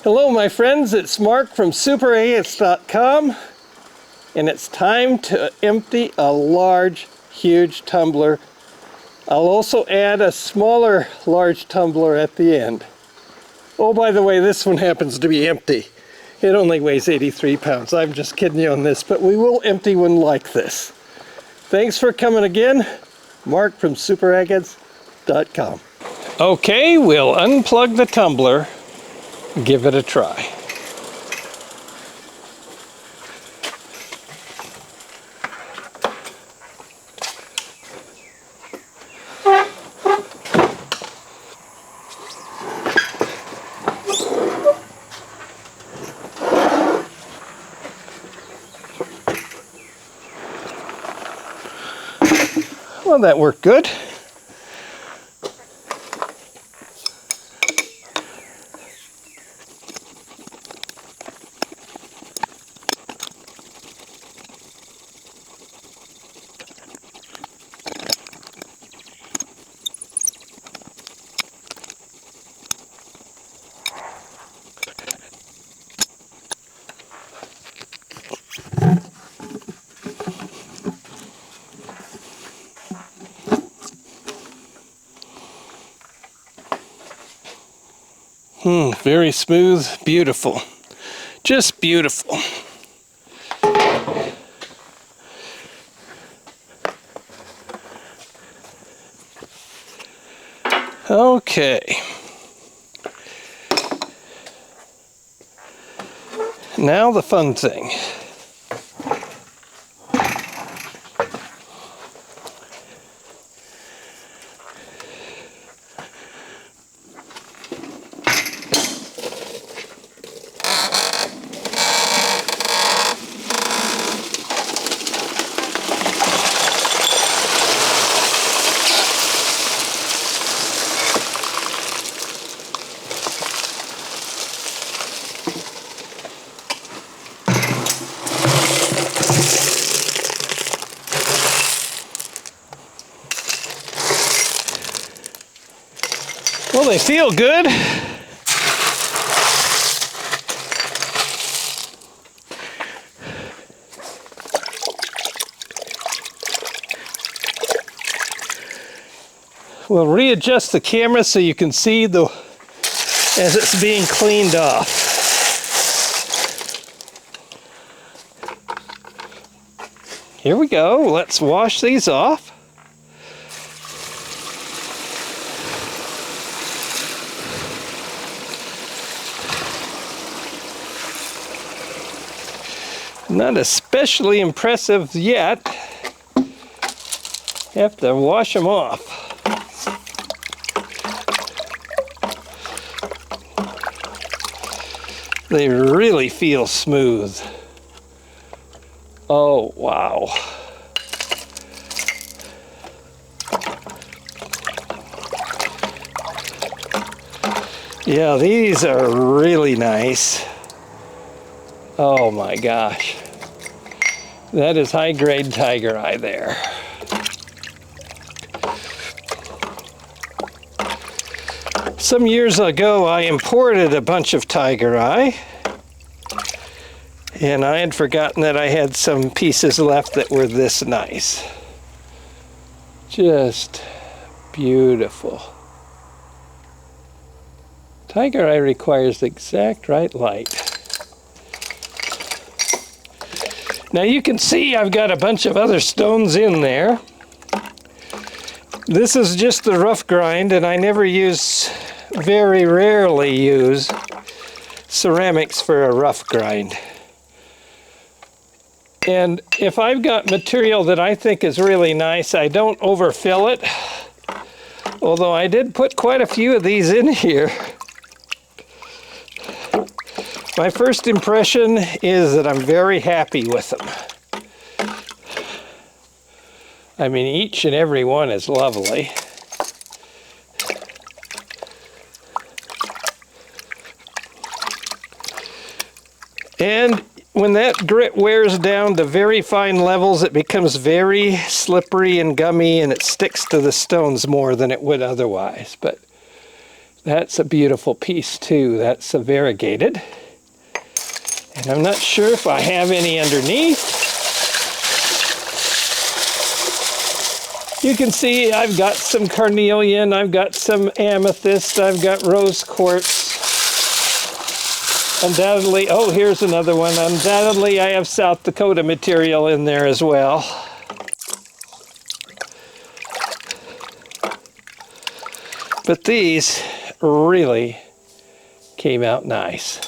Hello my friends, it's Mark from superagates.com, and it's time to empty a large, huge tumbler. I'll also add a smaller, large tumbler at the end. Oh, by the way, this one happens to be empty. It only weighs 83 pounds. I'm just kidding you on this, but we will empty one like this. Thanks for coming again. Mark from superagates.com. Okay, we'll unplug the tumbler. Give it a try. Well, that worked good. Very smooth, beautiful. Just beautiful. Okay. Now the fun thing. Well, they feel good. We'll readjust the camera so you can see as it's being cleaned off. Here we go. Let's wash these off. Not especially impressive yet. Have to wash them off. They really feel smooth. Oh, wow. Yeah, these are really nice. Oh my gosh. That is high-grade Tigereye there. Some years ago, I imported a bunch of Tigereye, and I had forgotten that I had some pieces left that were this nice. Just beautiful. Tigereye requires the exact right light. Now you can see I've got a bunch of other stones in there. This is just the rough grind, and I very rarely use ceramics for a rough grind. And if I've got material that I think is really nice, I don't overfill it. Although I did put quite a few of these in here. My first impression is that I'm very happy with them. I mean, each and every one is lovely. And when that grit wears down to very fine levels, it becomes very slippery and gummy, and it sticks to the stones more than it would otherwise. But That's a beautiful piece too. That's a variegated. And I'm not sure if I have any underneath. You can see I've got some carnelian, I've got some amethyst, I've got rose quartz. Undoubtedly, oh, here's another one. Undoubtedly, I have South Dakota material in there as well. But these really came out nice.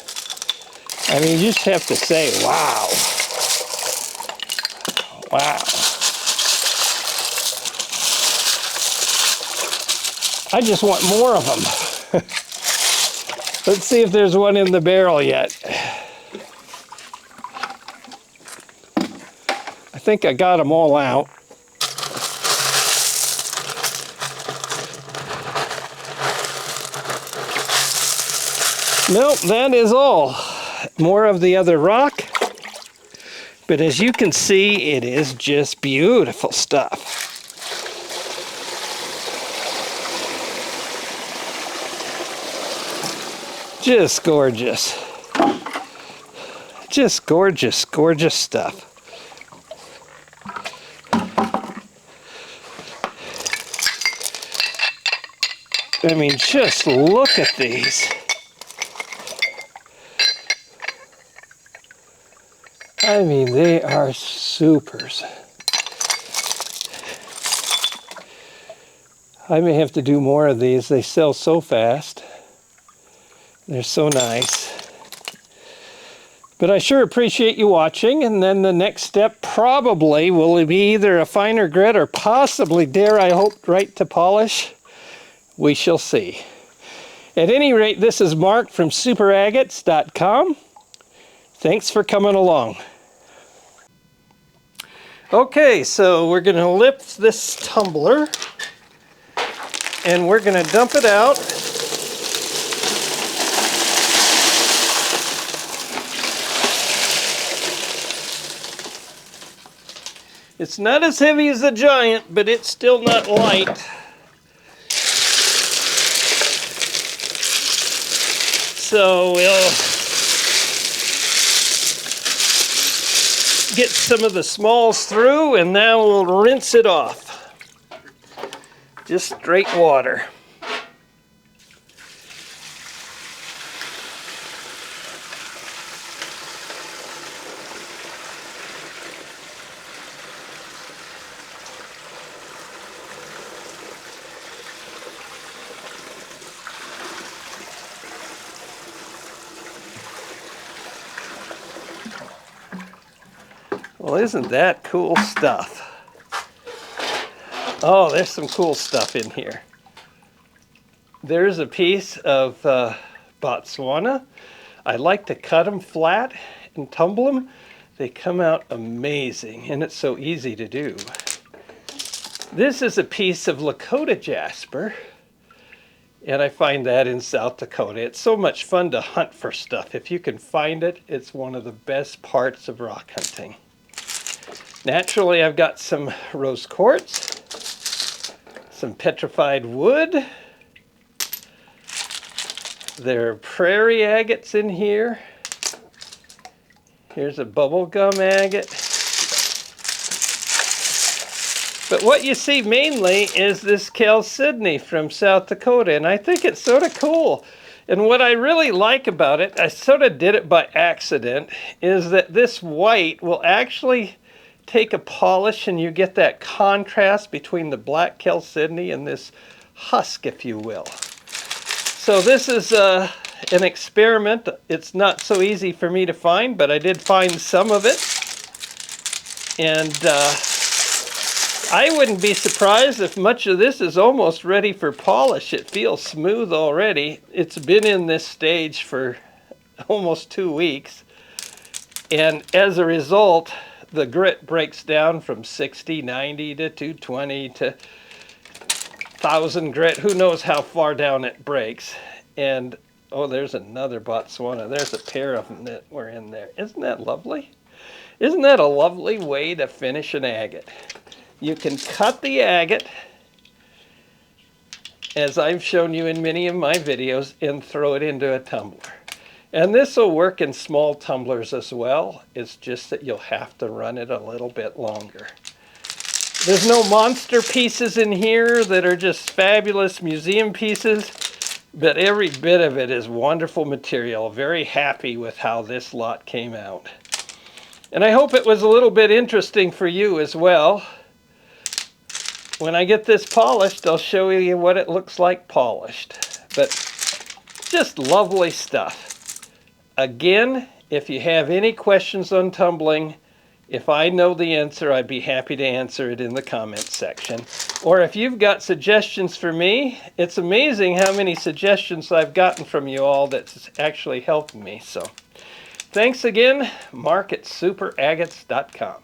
I mean, you just have to say, wow. Wow. I just want more of them. Let's see if there's one in the barrel yet. I think I got them all out. Nope, that is all. More of the other rock. But as you can see, it is just beautiful stuff. Just gorgeous. Just gorgeous, gorgeous stuff. I mean, just look at these. I mean, they are supers. I may have to do more of these. They sell so fast. They're so nice. But I sure appreciate you watching, and then the next step probably will be either a finer grit or possibly, dare I hope, right to polish. We shall see. At any rate, this is Mark from superagates.com. Thanks for coming along. Okay, so we're going to lift this tumbler and we're going to dump it out. It's not as heavy as the giant, but it's still not light. So we'll get some of the smalls through, and now we'll rinse it off. Just straight water. Well, isn't that cool stuff? Oh, there's some cool stuff in here. There's a piece of Botswana. I like to cut them flat and tumble them. They come out amazing, and it's so easy to do. This is a piece of Lakota jasper, and I find that in South Dakota. It's so much fun to hunt for stuff. If you can find it, it's one of the best parts of rock hunting. Naturally, I've got some rose quartz, some petrified wood. There are prairie agates in here. Here's a bubblegum agate. But what you see mainly is this chalcedony from South Dakota, and I think it's sort of cool. And what I really like about it, I sort of did it by accident, is that this white will actually take a polish and you get that contrast between the black chalcedony and this husk, if you will. So this is an experiment. It's not so easy for me to find, but I did find some of it. And I wouldn't be surprised if much of this is almost ready for polish. It feels smooth already. It's been in this stage for almost 2 weeks. And as a result, the grit breaks down from 60, 90 to 220 to 1,000 grit. Who knows how far down it breaks. And, oh, there's another Botswana. There's a pair of them that were in there. Isn't that lovely? Isn't that a lovely way to finish an agate? You can cut the agate as I've shown you in many of my videos, and throw it into a tumbler. And this will work in small tumblers as well. It's just that you'll have to run it a little bit longer. There's no monster pieces in here that are just fabulous museum pieces, but every bit of it is wonderful material. Very happy with how this lot came out. And I hope it was a little bit interesting for you as well. When I get this polished, I'll show you what it looks like polished. But just lovely stuff. Again, if you have any questions on tumbling, if I know the answer, I'd be happy to answer it in the comments section. Or if you've got suggestions for me, it's amazing how many suggestions I've gotten from you all that's actually helping me. So thanks again, Mark at superagates.com.